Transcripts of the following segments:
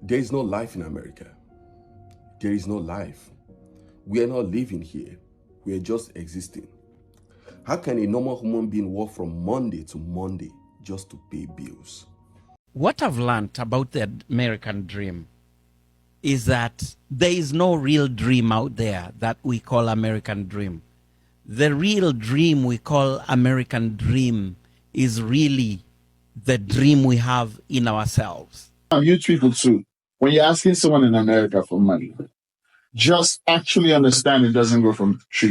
There is no life in America. There is no life. We are not living here. We are just existing. How can a normal human being work from Monday to Monday just to pay bills? What I've learned about the American dream is that there is no real dream out there that we call American dream. The real dream we call American dream is really the dream we have in ourselves. Huge people too. When you're asking someone in America for money, just actually understand it doesn't go from tree.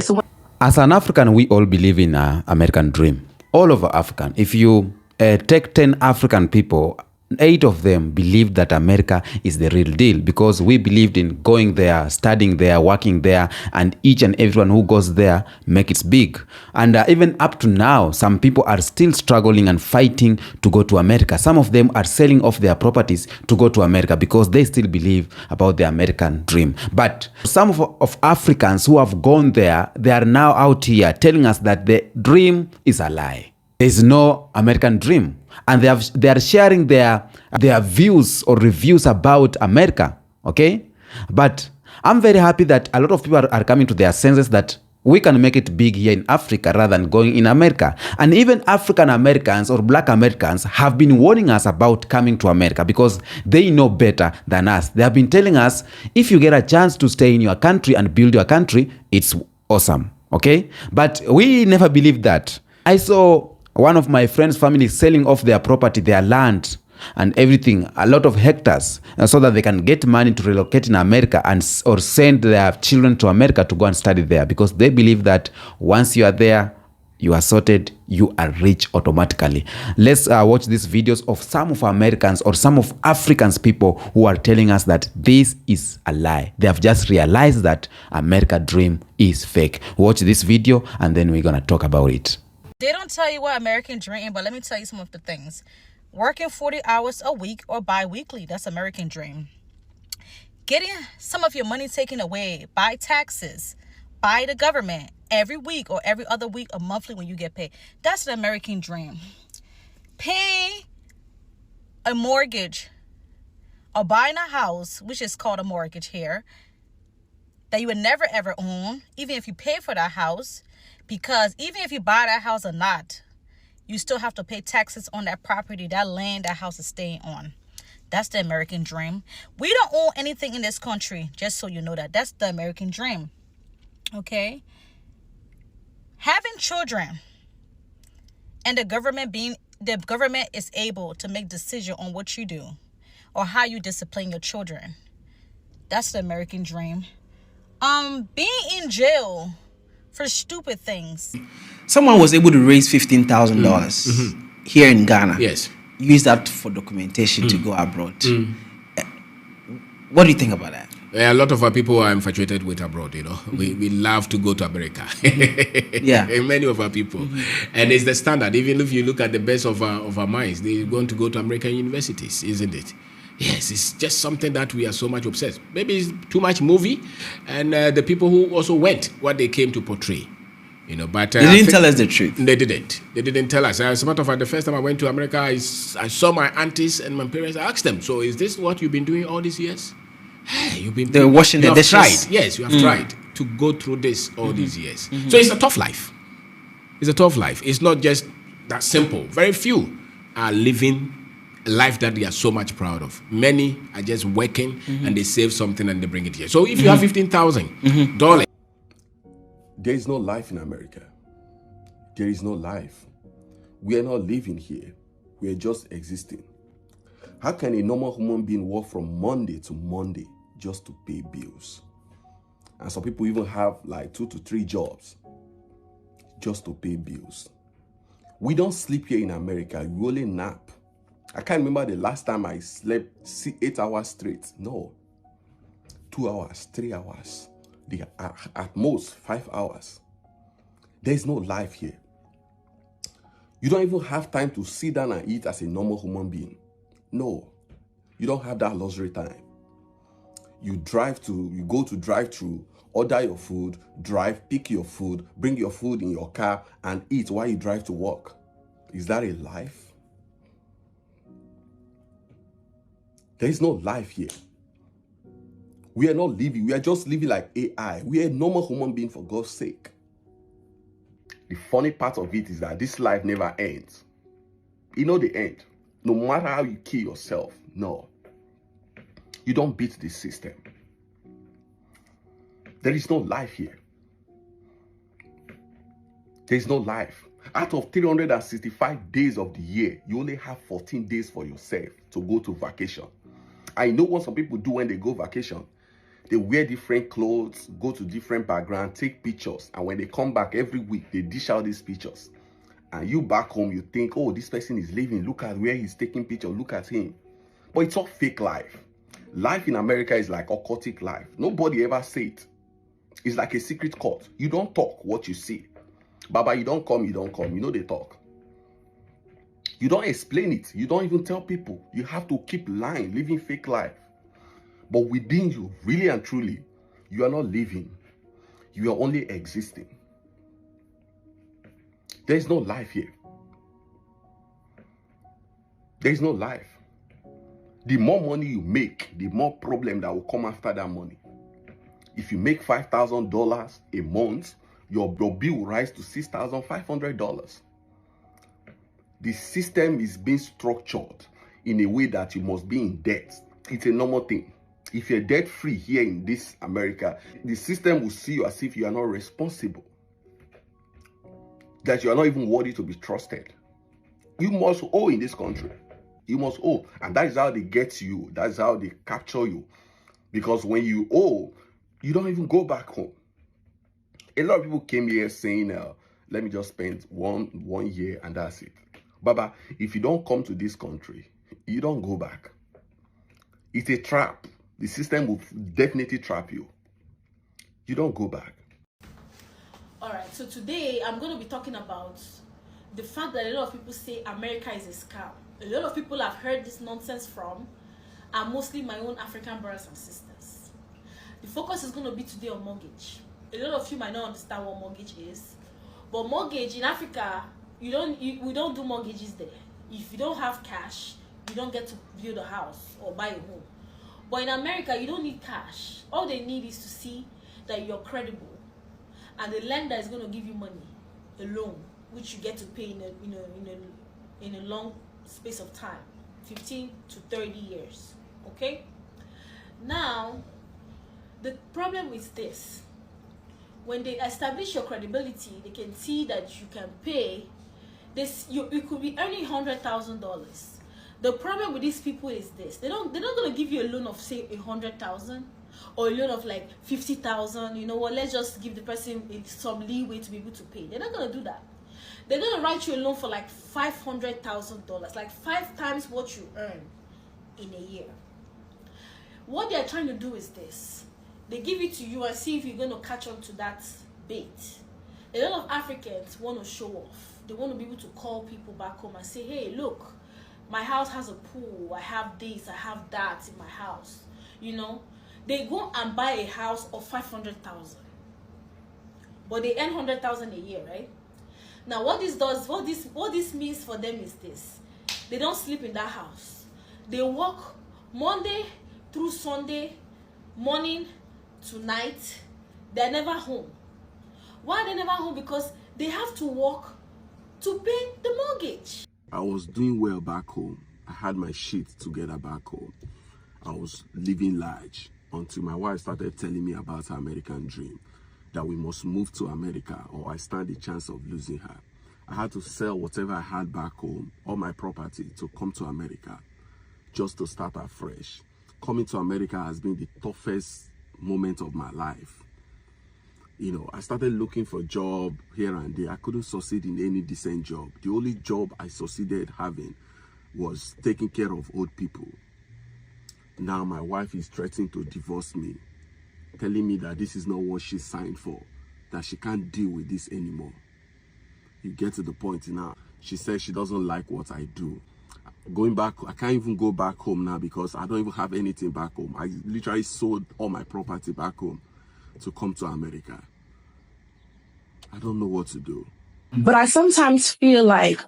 As an African, we all believe in an American dream. All over African. If you take 10 African people, 8 of them believe that America is the real deal because we believed in going there, studying there, working there, and each and everyone who goes there make it big. And even up to now, some people are still struggling and fighting to go to America. Some of them are selling off their properties to go to America because they still believe about the American dream. But some of Africans who have gone there, they are now out here telling us that the dream is a lie. There is no American dream. And they are sharing their views or reviews about America, okay? But I'm very happy that a lot of people are coming to their senses that we can make it big here in Africa rather than going in America. And even African Americans or Black Americans have been warning us about coming to America because they know better than us. They have been telling us, if you get a chance to stay in your country and build your country, it's awesome, okay? But we never believed that. I saw one of my friends' family selling off their property, their land and everything, a lot of hectares, so that they can get money to relocate in America or send their children to America to go and study there because they believe that once you are there, you are sorted, you are rich automatically. Let's watch these videos of some of Americans or some of Africans people who are telling us that this is a lie. They have just realized that American dream is fake. Watch this video and then we're gonna talk about it. They don't tell you what American dream, but let me tell you some of the things. Working 40 hours a week or bi-weekly, that's American dream. Getting some of your money taken away by taxes, by the government, every week or every other week or monthly when you get paid. That's the American dream. Paying a mortgage or buying a house, which is called a mortgage here, that you would never ever own, even if you pay for that house. Because even if you buy that house or not, you still have to pay taxes on that property, that land that house is staying on. That's the American dream. We don't own anything in this country, just so you know that. That's the American dream. Okay? Having children and the government is able to make decision on what you do or how you discipline your children. That's the American dream. Being in jail for stupid things. Someone was able to raise $15,000 here in Ghana. Yes. Use that for documentation to go abroad. What do you think about that? A lot of our people are infatuated with abroad, you know. We love to go to America. Yeah. And many of our people. And it's the standard. Even if you look at the best of our minds, they want to go to American universities, isn't it? Yes, it's just something that we are so much obsessed. Maybe it's too much movie, and the people who also went, what they came to portray, you know. But they didn't tell us the truth. They didn't. They didn't tell us. As a matter of fact, the first time I went to America, I saw my aunties and my parents. I asked them, "So is this what you've been doing all these years? Hey, you've been. They're washing the dishes. Tried. Yes, you have tried to go through this all these years. So it's a tough life. It's a tough life. It's not just that simple. Very few are living a life that they are so much proud of. Many are just working and they save something and they bring it here. So if you have $15,000, there is no life in America. There is no life. We are not living here. We are just existing. How can a normal human being work from Monday to Monday just to pay bills? And some people even have like 2 to 3 jobs just to pay bills. We don't sleep here in America. We only nap. I can't remember the last time I slept 8 hours straight. No. 2 hours, 3 hours. At most 5 hours. There's no life here. You don't even have time to sit down and eat as a normal human being. No. You don't have that luxury time. You go to drive-thru, order your food, drive, pick your food, bring your food in your car and eat while you drive to work. Is that a life? There is no life here. We are not living. We are just living like AI. We are normal human beings, for God's sake. The funny part of it is that this life never ends. You know the end. No matter how you kill yourself, no. You don't beat the system. There is no life here. There is no life. Out of 365 days of the year, you only have 14 days for yourself to go to vacation. I know what some people do when they go vacation. They wear different clothes, go to different backgrounds, take pictures, and when they come back every week, they dish out these pictures. And you back home, you think, oh, this person is living. Look at where he's taking pictures. Look at him. But it's all fake life. Life in America is like occultic life. Nobody ever say it. It's like a secret court. You don't talk what you see. Baba, you don't come, you don't come. You know they talk. You don't explain it. You don't even tell people. You have to keep lying, living fake life. But within you, really and truly, you are not living. You are only existing. There is no life here. There is no life. The more money you make, the more problem that will come after that money. If you make $5,000 a month, your bill will rise to $6,500. The system is being structured in a way that you must be in debt. It's a normal thing. If you're debt free here in this America, the system will see you as if you are not responsible, that you are not even worthy to be trusted. You must owe in this country. You must owe. And that is how they get you. That's how they capture you. Because when you owe, you don't even go back home. A lot of people came here saying, let me just spend one year and that's it. Baba, if you don't come to this country, you don't go back. It's a trap. The system will definitely trap you. You don't go back. All right, so today I'm going to be talking about the fact that a lot of people say America is a scam. A lot of people I've heard this nonsense from are mostly my own African brothers and sisters. The focus is going to be today on mortgage. A lot of you might not understand what mortgage is, but mortgage in Africa, we don't do mortgages there. If you don't have cash, you don't get to build a house or buy a home. But in America, you don't need cash. All they need is to see that you're credible, and the lender is going to give you money, a loan, which you get to pay in a long space of time, 15 to 30 years. Okay. Now, the problem is this: when they establish your credibility, they can see that you can pay this. You could be earning $100,000. The problem with these people is this: they're not going to give you a loan of say $100,000 or a loan of like $50,000. You know what? Let's just give the person some leeway to be able to pay. They're not going to do that. They're going to write you a loan for like $500,000, like 5 times what you earn in a year. What they're trying to do is this: they give it to you and see if you're going to catch on to that bait. A lot of Africans want to show off. They want to be able to call people back home and say, hey, look, my house has a pool, I have this, I have that in my house. You know, they go and buy a house of $500,000, but they earn $100,000 a year, right? Now, what this means for them is this: they don't sleep in that house. They work Monday through Sunday, morning to night. They're never home. Why are they never home? Because they have to work to pay the mortgage. I was doing well back home. I had my shit together back home. I was living large until my wife started telling me about her American dream, that we must move to America or I stand a chance of losing her. I had to sell whatever I had back home, all my property, to come to America just to start afresh. Coming to America has been the toughest moment of my life. You know, I started looking for a job here and there. I couldn't succeed in any decent job. The only job I succeeded having was taking care of old people. Now my wife is threatening to divorce me, telling me that this is not what she signed for, that she can't deal with this anymore. You get to the point now. She says she doesn't like what I do. Going back, I can't even go back home now because I don't even have anything back home. I literally sold all my property back home to come to America. I don't know what to do. But I sometimes feel like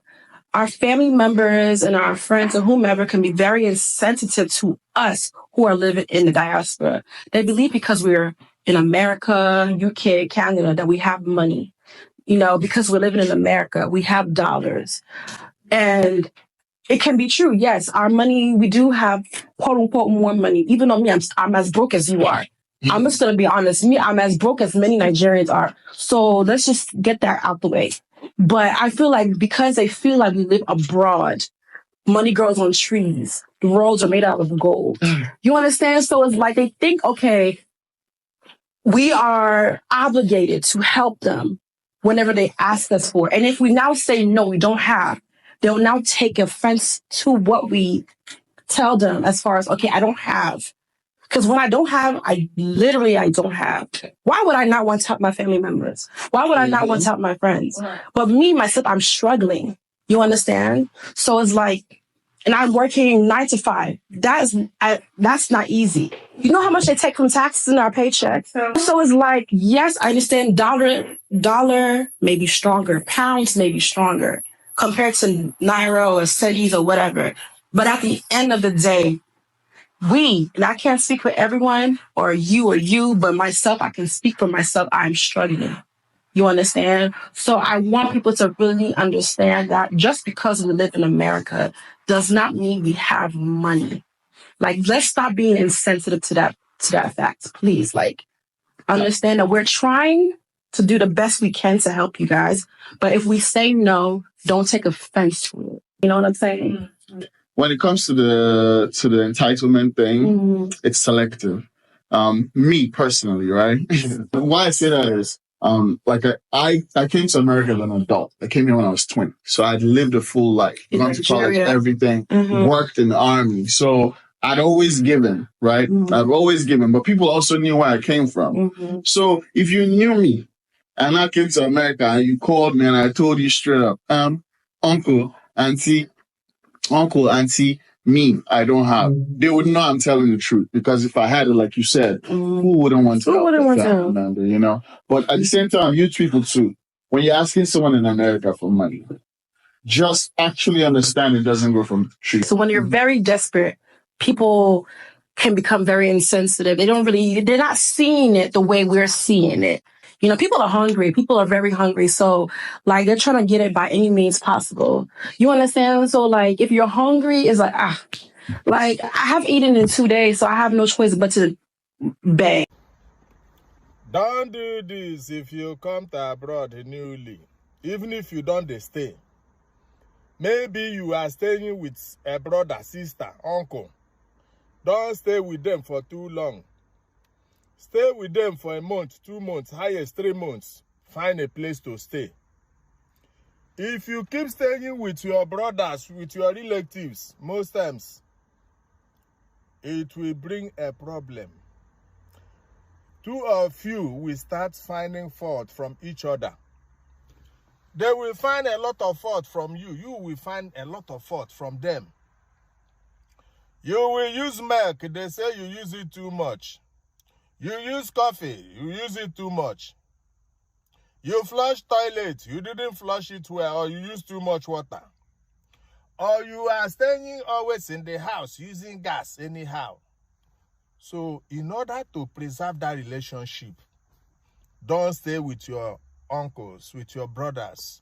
our family members and our friends or whomever can be very insensitive to us who are living in the diaspora. They believe because we're in America, UK, Canada, that we have money. You know, because we're living in America, we have dollars. And it can be true. Yes, our money, we do have quote unquote more money, even though I'm as broke as you are. I'm just going to be honest. I'm as broke as many Nigerians are. So let's just get that out the way. But I feel like because they feel like we live abroad, money grows on trees. The roads are made out of gold. You understand? So it's like they think, okay, we are obligated to help them whenever they ask us for. And if we now say, no, we don't have, they'll now take offense to what we tell them as far as, okay, I don't have. Because when I don't have, I don't have. Why would I not want to help my family members? Why would I not want to help my friends? But me, myself, I'm struggling. You understand? So it's like, and I'm working 9 to 5. That's not easy. You know how much they take from taxes in our paycheck? So it's like, yes, I understand dollar may be stronger. Pounds may be stronger compared to Naira or cedis or whatever. But at the end of the day, and I can't speak for everyone or you, but myself, I can speak for myself. I'm struggling. You understand? So I want people to really understand that just because we live in America does not mean we have money. Like, let's stop being insensitive to that fact, please. Like, understand that we're trying to do the best we can to help you guys. But if we say no, don't take offense to it. You know what I'm saying? When it comes to the entitlement thing, it's selective. Me personally, right? Why I say that is, I came to America as an adult. I came here when I was 20. So I'd lived a full life. Gone to college, everything, worked in the army. So I'd always given, right? I've always given, but people also knew where I came from. So if you knew me and I came to America and you called me and I told you straight up, uncle, auntie, me, I don't have. They would know I'm telling the truth because if I had it, like you said, who wouldn't want to help a family member, you know? But at the same time, huge people too. When you're asking someone in America for money, just actually understand it doesn't go from the tree. So when you're very desperate, people can become very insensitive. They're not seeing it the way we're seeing it. You know, people are hungry. People are very hungry. So, like, they're trying to get it by any means possible. You understand? So, like, if you're hungry, it's like, like, I have eaten in 2 days, so I have no choice but to beg. Don't do this if you come to abroad newly, even if you don't stay. Maybe you are staying with a brother, sister, uncle. Don't stay with them for too long. Stay with them for a month, 2 months, highest 3 months. Find a place to stay. If you keep staying with your brothers, with your relatives, most times, it will bring a problem. Two of you will start finding fault from each other. They will find a lot of fault from you. You will find a lot of fault from them. You will use milk. They say you use it too much. You use coffee. You use it too much. You flush toilet. You didn't flush it well, or you use too much water. Or you are staying always in the house using gas anyhow. So in order to preserve that relationship, don't stay with your uncles, with your brothers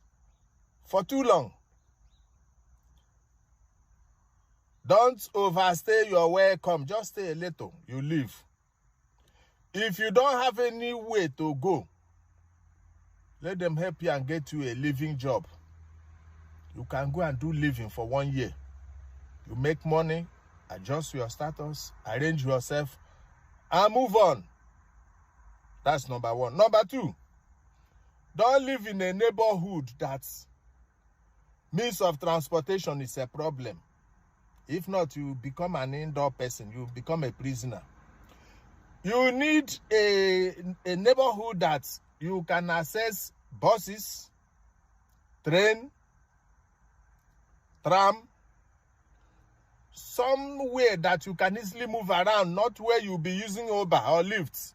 for too long. Don't overstay your welcome. Just stay a little. You leave. If you don't have any way to go, let them help you and get you a living job. You can go and do living for 1 year. You make money, adjust your status, arrange yourself, and move on. That's number one. Number two, don't live in a neighborhood that means of transportation is a problem. If not, you become an indoor person. You become a prisoner. You need a neighborhood that you can access buses, train, tram, somewhere that you can easily move around, not where you'll be using Uber or Lyft.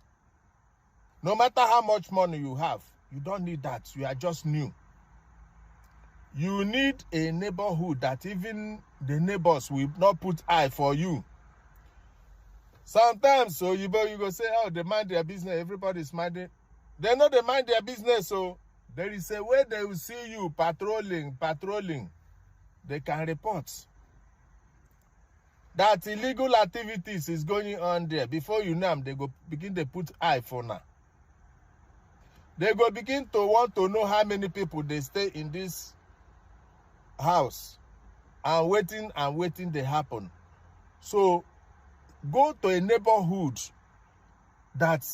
No matter how much money you have, you don't need that. You are just new. You need a neighborhood that even the neighbors will not put eye for you. Sometimes, so you go say, oh, they mind their business, everybody's minding. They know they mind their business, so there is a way they will see you patrolling. They can report that illegal activities is going on there. Before you know them, they go begin to put eye for now. They go begin to want to know how many people they stay in this house and waiting they happen. So go to a neighborhood that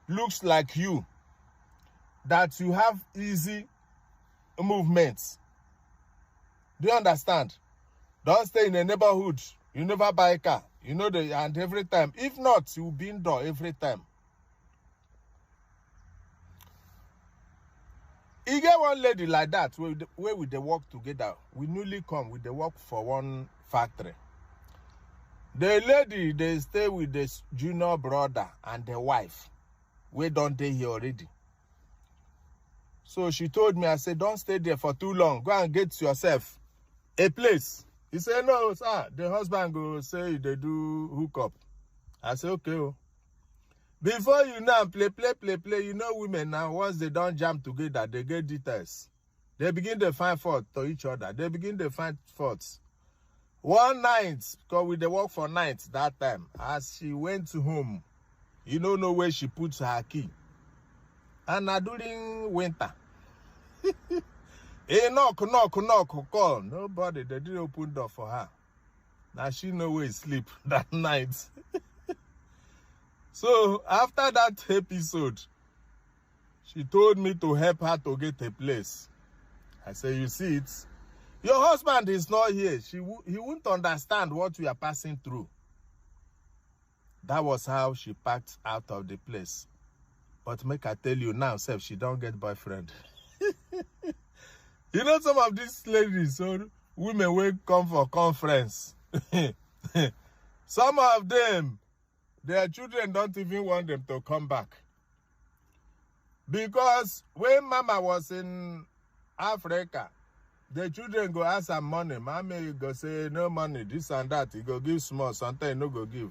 looks like you, that you have easy movements. Do you understand? Don't stay in a neighborhood. You never buy a car. You know and every time. If not, you'll be indoor every time. You get one lady like that where we they work together. We newly come, we they work for one factory. The lady, they stay with this junior brother and the wife. We don't stay here already. So she told me, I said, don't stay there for too long. Go and get yourself a place. He said, no, sir. The husband go say they do hookup. I said, okay. Oh. Before you now play. You know women now, once they don't jam together, they get details. They begin to find fault to each other. They begin to find faults. One night, because we they work for nights that time, as she went home, you don't know where she puts her key. And now during winter, hey, knock, call. Nobody, they didn't open door for her. Now she know where sleep that night. So after that episode, she told me to help her to get a place. I said, you see it? Your husband is not here. He won't understand what we are passing through. That was how she packed out of the place. But make I tell you now, self, she don't get boyfriend. You know some of these ladies, so women will come for conference. Some of them, their children don't even want them to come back. Because when mama was in Africa, the children go ask her money. Mommy go say, no money, this and that. He go give small, sometimes no go give.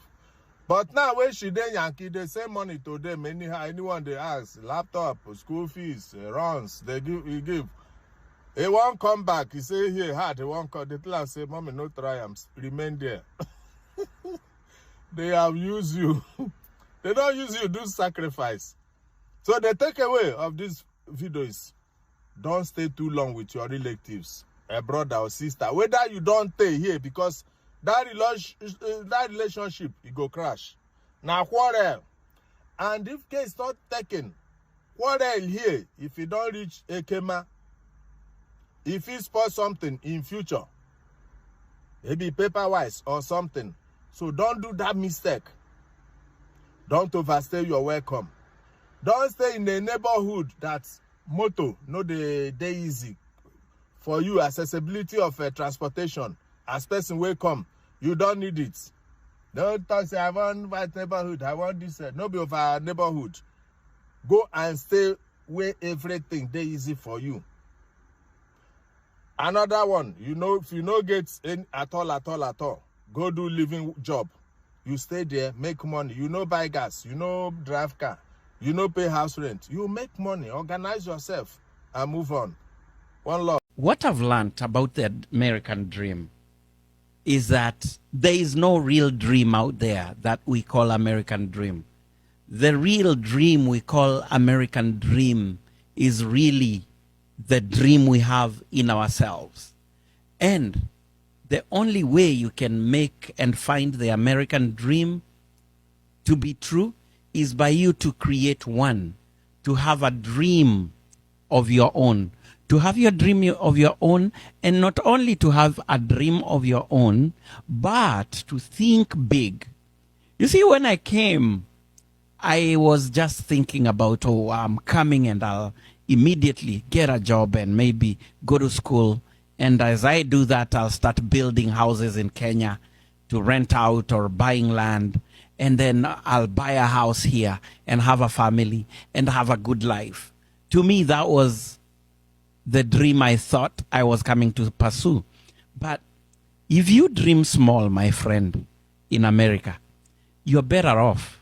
But now when she dey Yankee, they send money to them anyhow. Anyone they ask, laptop, school fees, runs, he give. He won't come back. He say, here, hard, he won't come. The class say, mommy, no triumphs. Remain there. They have used you. They don't use you, do sacrifice. So the takeaway of this video is, don't stay too long with your relatives, a brother or sister. Whether you don't stay here, because that relationship, it go crash. Now quarrel. And if case not taken, quarrel here, if you don't reach Ekema, if you spoil something in future, maybe paper-wise or something. So don't do that mistake. Don't overstay your welcome. Don't stay in a neighborhood that's motto, no dey easy. For you, accessibility of transportation, as person will come, you don't need it. Don't talk say, I want my neighborhood, I want this. No be of our neighborhood. Go and stay where everything dey easy for you. Another one, you know, if you no get in at all, go do living job. You stay there, make money. You know buy gas, you know drive car, you know pay house rent. You make money, organize yourself, and move on. One love. What I've learned about the American dream is that there is no real dream out there that we call American dream. The real dream we call American dream is really the dream we have in ourselves. And the only way you can make and find the American dream to be true is by you to create one, to have a dream of your own, to have your dream of your own, and not only to have a dream of your own, but to think big. You see, when I came, I was just thinking about, oh, I'm coming and I'll immediately get a job and maybe go to school. And as I do that, I'll start building houses in Kenya to rent out or buying land. And then I'll buy a house here and have a family and have a good life. To me, that was the dream I thought I was coming to pursue. But if you dream small, my friend, in America, you're better off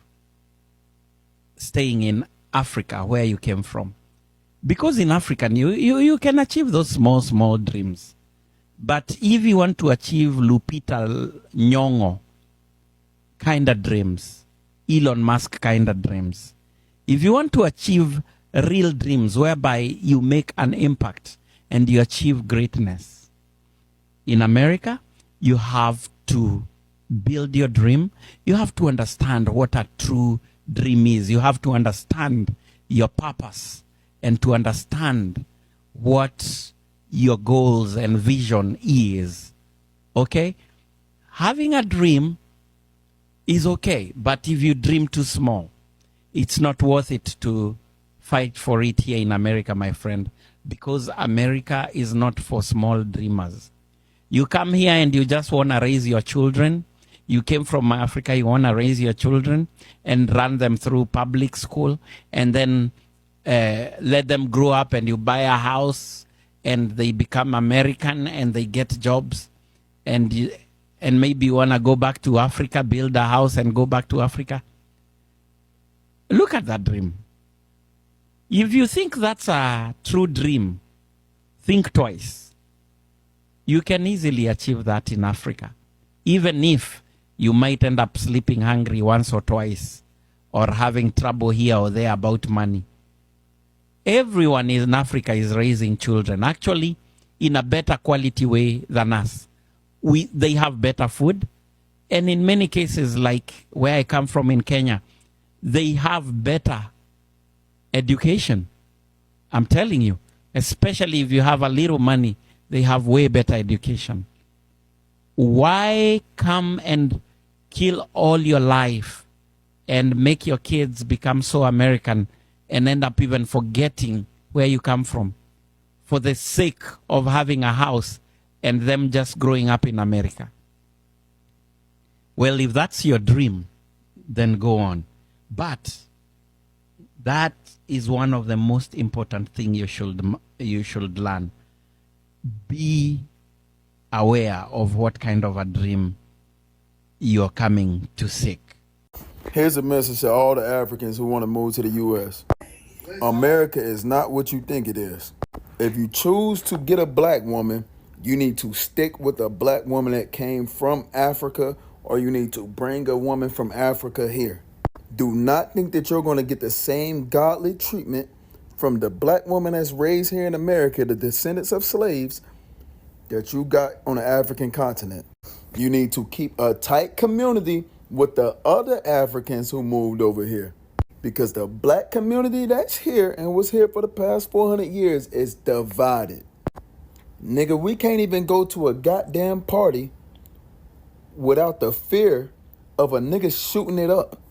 staying in Africa, where you came from. Because in Africa, you can achieve those small dreams. But if you want to achieve Lupita Nyong'o kind of dreams, Elon Musk kind of dreams, if you want to achieve real dreams whereby you make an impact and you achieve greatness, in America, you have to build your dream. You have to understand what a true dream is. You have to understand your purpose and to understand what your goals and vision is. Okay? Having a dream is okay, but if you dream too small, it's not worth it to fight for it here in America, my friend, because America is not for small dreamers. You come here and you just want to raise your children. You came from Africa, you want to raise your children and run them through public school and then let them grow up, and you buy a house and they become American and they get jobs, and maybe you want to go back to Africa, build a house and go back to Africa. Look at that dream. If you think that's a true dream, think twice. You can easily achieve that in Africa, even if you might end up sleeping hungry once or twice or having trouble here or there about money. Everyone in Africa is raising children, actually in a better quality way than us. They have better food, and in many cases, like where I come from in Kenya, they have better education. I'm telling you, especially if you have a little money, they have way better education. Why come and kill all your life and make your kids become so American and end up even forgetting where you come from for the sake of having a house and them just growing up in America? Well, if that's your dream, then go on. But that is one of the most important things you should learn. Be aware of what kind of a dream you're coming to seek. Here's a message to all the Africans who want to move to the U.S. America is not what you think it is. If you choose to get a black woman, you need to stick with a black woman that came from Africa, or you need to bring a woman from Africa here. Do not think that you're going to get the same godly treatment from the black woman that's raised here in America, the descendants of slaves, that you got on the African continent. You need to keep a tight community with the other Africans who moved over here, because the black community that's here and was here for the past 400 years is divided. Nigga, we can't even go to a goddamn party without the fear of a nigga shooting it up.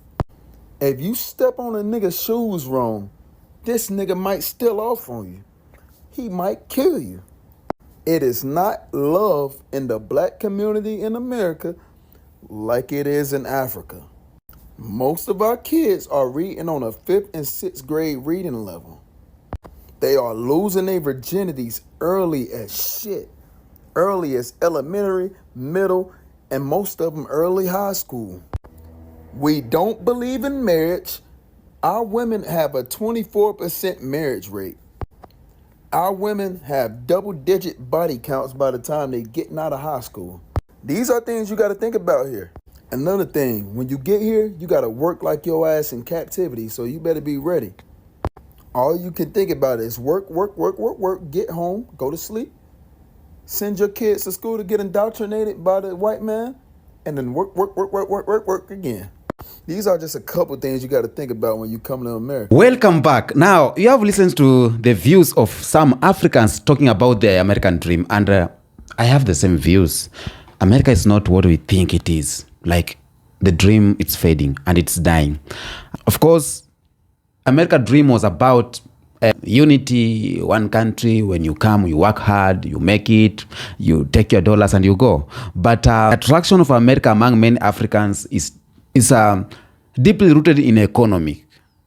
If you step on a nigga's shoes wrong, this nigga might steal off on you. He might kill you. It is not love in the black community in America like it is in Africa. Most of our kids are reading on a 5th and 6th grade reading level. They are losing their virginities early as shit. Early as elementary, middle, and most of them early high school. We don't believe in marriage. Our women have a 24% marriage rate. Our women have double-digit body counts by the time they're getting out of high school. These are things you got to think about here. Another thing, when you get here, you got to work like your ass in captivity, so you better be ready. All you can think about is work, get home, go to sleep, send your kids to school to get indoctrinated by the white man, and then work again. These are just a couple things you got to think about when you come to America. Welcome back. Now, you have listened to the views of some Africans talking about the American dream, and I have the same views. America is not what we think it is. Like, the dream, it's fading and it's dying. Of course, American dream was about unity, one country. When you come, you work hard, you make it, you take your dollars and you go. But attraction of America among many Africans is deeply rooted in economic.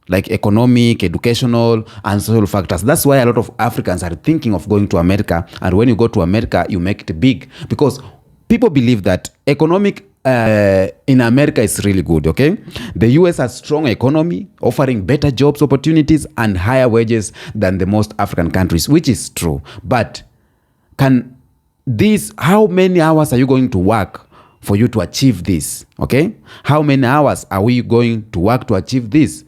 like economic, educational, and social factors. That's why a lot of Africans are thinking of going to America. And when you go to America, you make it big because people believe that economic in America is really good, okay? The US has strong economy, offering better jobs opportunities and higher wages than the most African countries, which is true. But how many hours are you going to work for you to achieve this, okay? How many hours are we going to work to achieve this?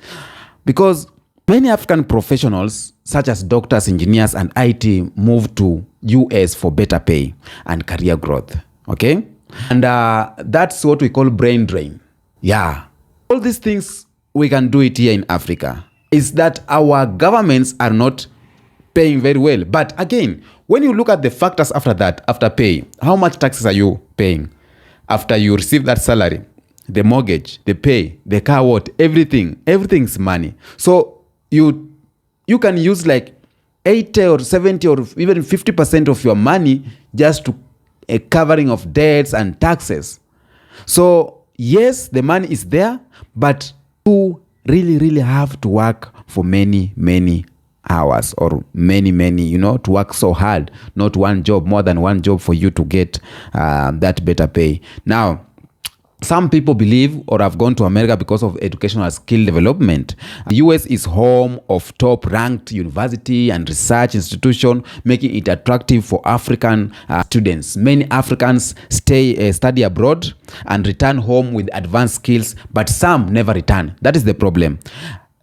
Because many African professionals, such as doctors, engineers, and IT, move to US for better pay and career growth, okay? And that's what we call brain drain. Yeah. All these things, we can do it here in Africa. Is that our governments are not paying very well. But again, when you look at the factors after that, after pay, how much taxes are you paying? After you receive that salary, the mortgage, the pay, the car, everything's money. So you can use like 80 or 70 or even 50% of your money just to a covering of debts and taxes. So yes, the money is there, but you really have to work for many hours or many, to work so hard, not one job, more than one job for you to get that better pay. Now, some people believe or have gone to America because of educational skill development. The US is home of top-ranked university and research institution, making it attractive for African students. Many Africans study abroad and return home with advanced skills, but some never return. That is the problem.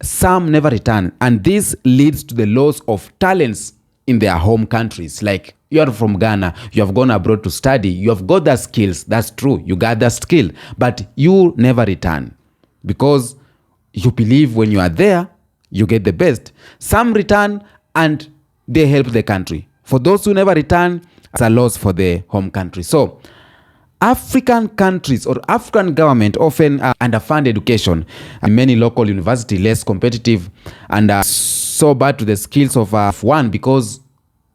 Some never return, and this leads to the loss of talents in their home countries. Like, you are from Ghana, you have gone abroad to study, you have got the skills, that's true, you got the skill, but you never return because you believe when you are there, you get the best. Some return and they help the country. For those who never return, it's a loss for the home country. So African countries or African government often underfund education. Many local universities less competitive and so bad to the skills of one, because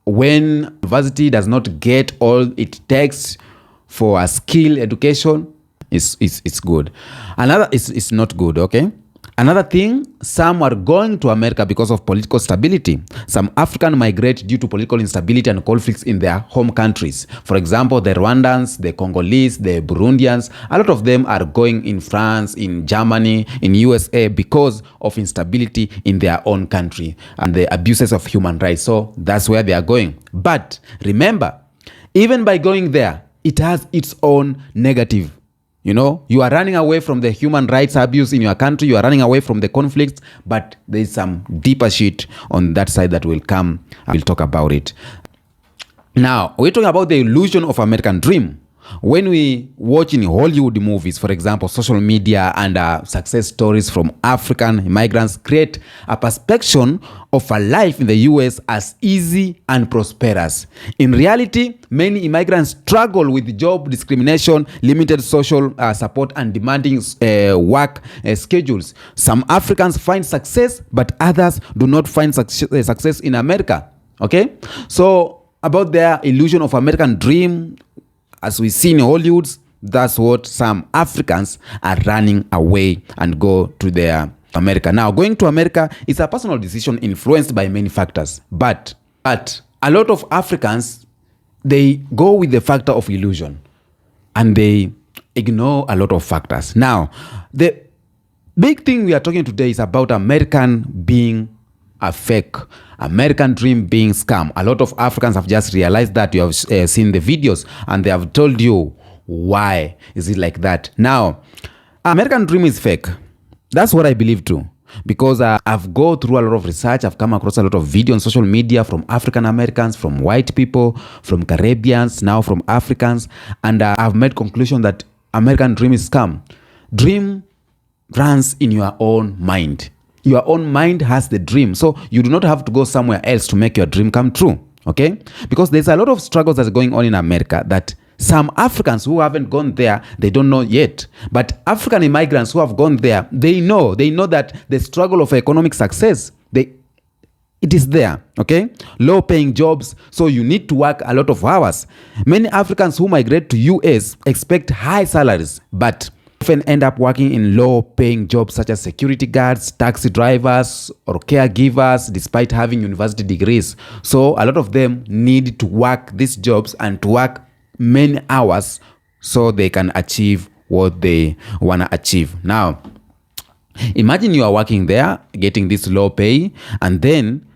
when university does not get all it takes for a skill education, it's good. Another it's not good, okay? Another thing, some are going to America because of political stability. Some Africans migrate due to political instability and conflicts in their home countries. For example, the Rwandans, the Congolese, the Burundians, a lot of them are going in France, in Germany, in USA because of instability in their own country and the abuses of human rights. So that's where they are going. But remember, even by going there, it has its own negative. You are running away from the human rights abuse in your country. You are running away from the conflicts, but there is some deeper shit on that side that will come. I will talk about it. Now, we're talking about the illusion of American dream. When we watch in Hollywood movies, for example, social media and success stories from African immigrants create a perception of a life in the US as easy and prosperous. In reality, many immigrants struggle with job discrimination, limited social support, and demanding work schedules. Some Africans find success, but others do not find success in America. Okay? So, about their illusion of American dream, as we see in Hollywood, that's what some Africans are running away and go to their America. Now, going to America is a personal decision influenced by many factors. But a lot of Africans, they go with the factor of illusion and they ignore a lot of factors. Now, the big thing we are talking today is about American being a fake, American dream being scam. A lot of Africans have just realized that. You have seen the videos and they have told you why is it like that. Now, American dream is fake. That's what I believe too. Because I've gone through a lot of research. I've come across a lot of video on social media from African Americans, from white people, from Caribbeans, now from Africans. And I've made conclusion that American dream is scam. Dream runs in your own mind. Your own mind has the dream. So you do not have to go somewhere else to make your dream come true. Okay? Because there's a lot of struggles that's going on in America that some Africans who haven't gone there, they don't know yet. But African immigrants who have gone there, they know that the struggle of economic success, it is there. Okay? Low paying jobs. So you need to work a lot of hours. Many Africans who migrate to US expect high salaries, but often end up working in low-paying jobs such as security guards, taxi drivers, or caregivers, despite having university degrees. So a lot of them need to work these jobs and to work many hours so they can achieve what they want to achieve. Now, imagine you are working there, getting this low pay, and then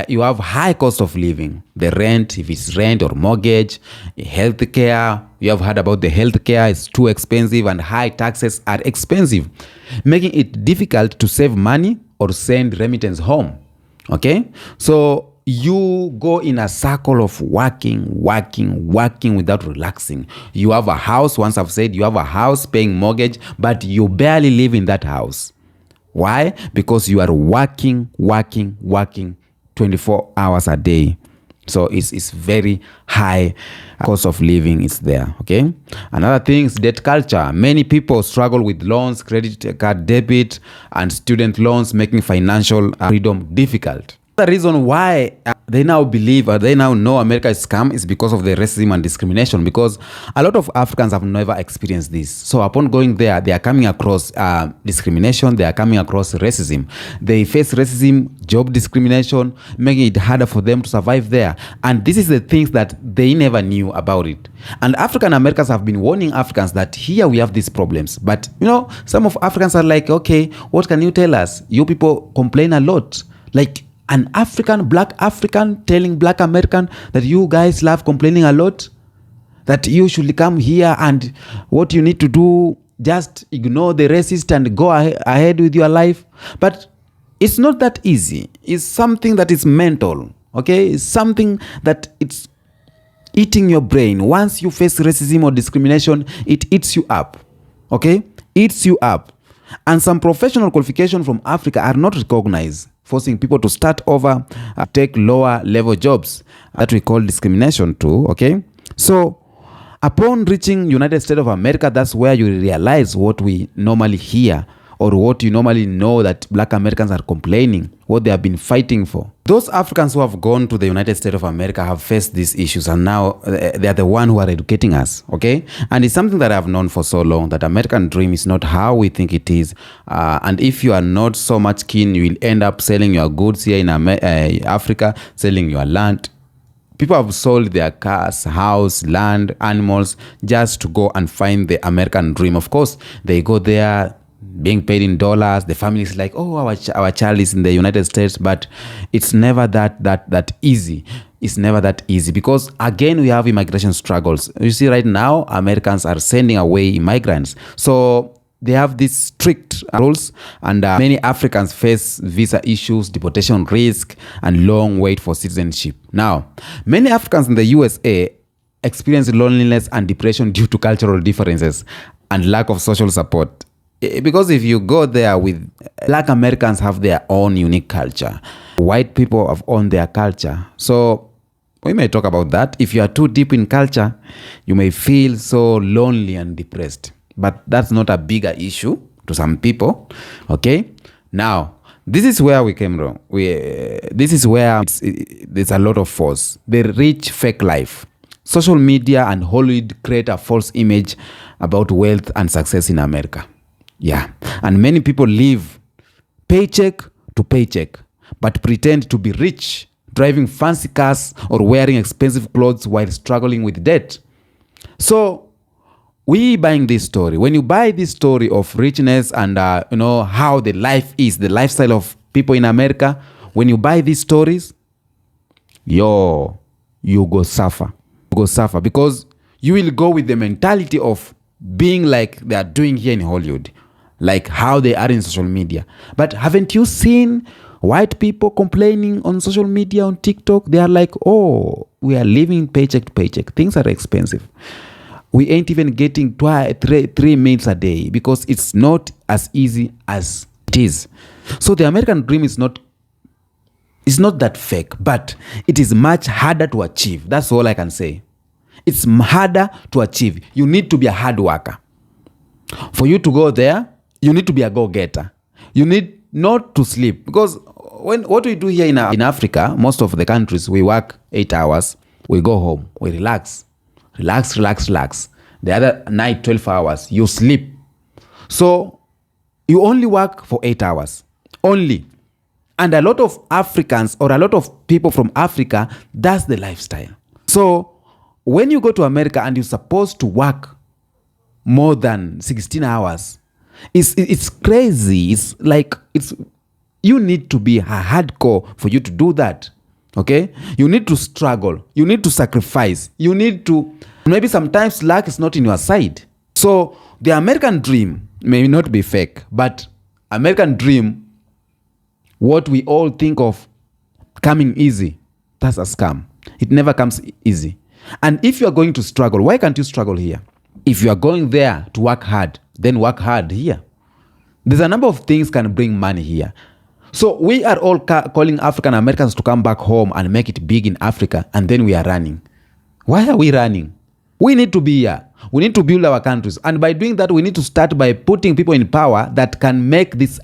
you have high cost of living. The rent, if it's rent or mortgage, healthcare. You have heard about the healthcare is too expensive, and high taxes are expensive, making it difficult to save money or send remittance home. Okay? So you go in a circle of working without relaxing. You have a house, once I've said, you have a house paying mortgage, but you barely live in that house. Why? Because you are working 24 hours a day. So it's very high cost of living is there. Okay. Another thing is debt culture. Many people struggle with loans, credit card debit, and student loans, making financial freedom difficult. The reason why they now believe or they now know America is scam is because of the racism and discrimination, because a lot of Africans have never experienced this. So upon going there, they are coming across discrimination, they are coming across racism. They face racism, job discrimination, making it harder for them to survive there. And this is the things that they never knew about it. And African Americans have been warning Africans that here we have these problems. But, some of Africans are like, okay, what can you tell us? You people complain a lot. Like, an black African telling black American that you guys love complaining a lot, that you should come here and what you need to do, just ignore the racist and go ahead with your life. But it's not that easy. It's something that is mental, okay? It's something that it's eating your brain. Once you face racism or discrimination, it eats you up, okay? Eats you up. And some professional qualifications from Africa are not recognized, forcing people to start over, take lower level jobs that we call discrimination too, okay? So upon reaching United States of America, that's where you realize what we normally hear or what you normally know that black Americans are complaining, what they have been fighting for. Those Africans who have gone to the United States of America have faced these issues, and now they are the one who are educating us, okay? And it's something that I've known for so long, that American dream is not how we think it is. And if you are not so much keen, you will end up selling your goods here in Africa, selling your land. People have sold their cars, house, land, animals, just to go and find the American dream. Of course, they go there, being paid in dollars. The family is like, oh, our child is in the United States, but it's never that easy. It's never that easy, because again we have immigration struggles. You see, right now Americans are sending away immigrants, so they have these strict rules, and many Africans face visa issues, deportation risk, and long wait for citizenship. Now, many Africans in the USA experience loneliness and depression due to cultural differences and lack of social support. Because if you go there with black Americans have their own unique culture. White people have owned their culture. So we may talk about that. If you are too deep in culture, you may feel so lonely and depressed. But that's not a bigger issue to some people. Okay? Now, this is where we came wrong. This is where there's a lot of force. The rich fake life. Social media and Hollywood create a false image about wealth and success in America. Yeah. And many people live paycheck to paycheck, but pretend to be rich, driving fancy cars or wearing expensive clothes while struggling with debt. So we buying this story. When you buy this story of richness and how the life is, the lifestyle of people in America, when you buy these stories, you go suffer. You go suffer because you will go with the mentality of being like they are doing here in Hollywood, like how they are in social media. But haven't you seen white people complaining on social media, on TikTok? They are like, oh, we are living paycheck to paycheck. Things are expensive. We ain't even getting three meals a day because it's not as easy as it is. So the American dream is not that fake, but it is much harder to achieve. That's all I can say. It's harder to achieve. You need to be a hard worker. For you to go there, you need to be a go-getter. You need not to sleep. Because what we do here in Africa, most of the countries, we work 8 hours, we go home, we relax. Relax. The other night, 12 hours, you sleep. So you only work for 8 hours. Only. And a lot of Africans or a lot of people from Africa, that's the lifestyle. So when you go to America and you're supposed to work more than 16 hours, it's crazy. It's like you need to be a hardcore for you to do that. Okay? You need to struggle. You need to sacrifice. You need to, maybe sometimes luck is not in your side. So the American dream may not be fake, but American dream, what we all think of coming easy, that's a scam. It never comes easy. And if you are going to struggle, why can't you struggle here? If you are going there to work hard, then work hard here. There's a number of things can bring money here. So we are all calling African Americans to come back home and make it big in Africa, and then we are running. Why are we running? We need to be here. We need to build our countries. And by doing that, we need to start by putting people in power that can make this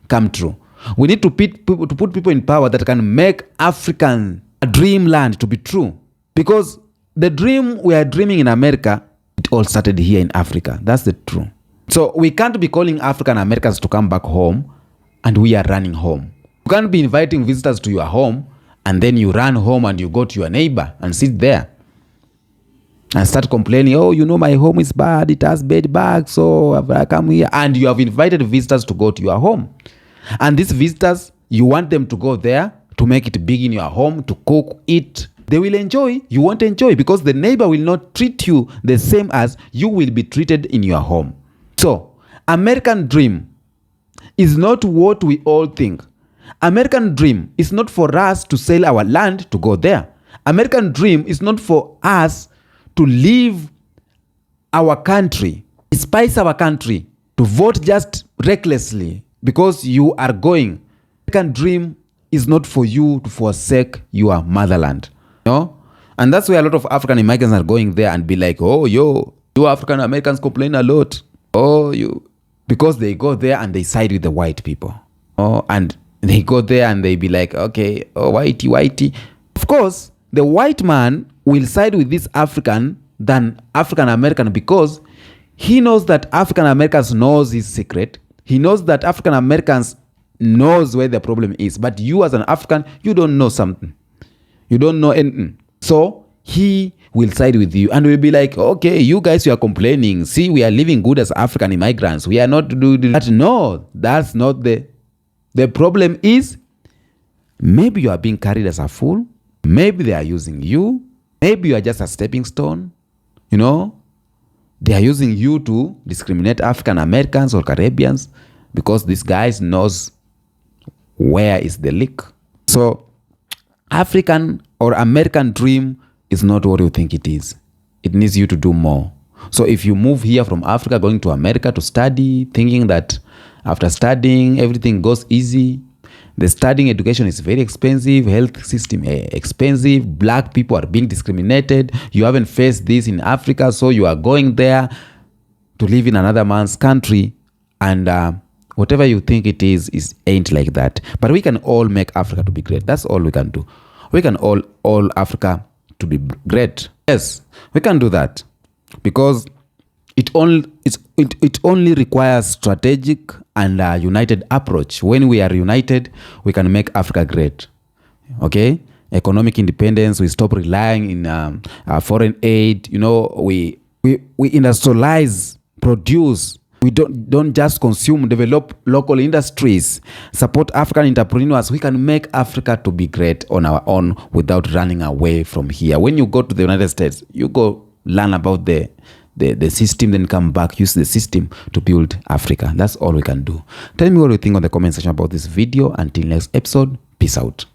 come true. We need to put people in power that can make African dreamland to be true. Because the dream we are dreaming in America, it all started here in Africa. That's the truth. So we can't be calling African Americans to come back home and we are running home. You can't be inviting visitors to your home and then you run home and you go to your neighbor and sit there and start complaining, oh, you know, my home is bad, it has bed bugs, so I come here. And you have invited visitors to go to your home. And these visitors, you want them to go there to make it big in your home, to cook, eat. They will enjoy, you won't enjoy, because the neighbor will not treat you the same as you will be treated in your home. So, American dream is not what we all think. American dream is not for us to sell our land to go there. American dream is not for us to leave our country, despise our country, to vote just recklessly because you are going. American dream is not for you to forsake your motherland. No? And that's why a lot of African immigrants are going there and be like, oh, you African Americans complain a lot. Oh, because they go there and they side with the white people. Oh, and they go there and they be like, okay, oh, whitey. Of course, the white man will side with this African than African American because he knows that African Americans knows his secret. He knows that African Americans knows where the problem is. But you as an African, you don't know something. You don't know anything. So he will side with you and will be like, okay, you guys, you are complaining. See, we are living good as African immigrants. We are not doing that. No, that's not the problem is maybe you are being carried as a fool. Maybe they are using you. Maybe you are just a stepping stone. You know, they are using you to discriminate African Americans or Caribbeans because these guys knows where is the leak. So African or American dream is not what you think it is. It needs you to do more. So if you move here from Africa going to America to study, thinking that after studying everything goes easy, the studying education is very expensive, health system expensive, black people are being discriminated, you haven't faced this in Africa, so you are going there to live in another man's country, and whatever you think it is ain't like that. But we can all make Africa to be great. That's all we can do. We can all Africa to be great. Yes, we can do that because it only requires strategic and united approach. When we are united, we can make Africa great. Okay, economic independence. We stop relying in foreign aid. You know, we industrialize, produce. We don't just consume, develop local industries, support African entrepreneurs. We can make Africa to be great on our own without running away from here. When you go to the United States, you go learn about the system, then come back, use the system to build Africa. That's all we can do. Tell me what you think on the comment section about this video. Until next episode, peace out.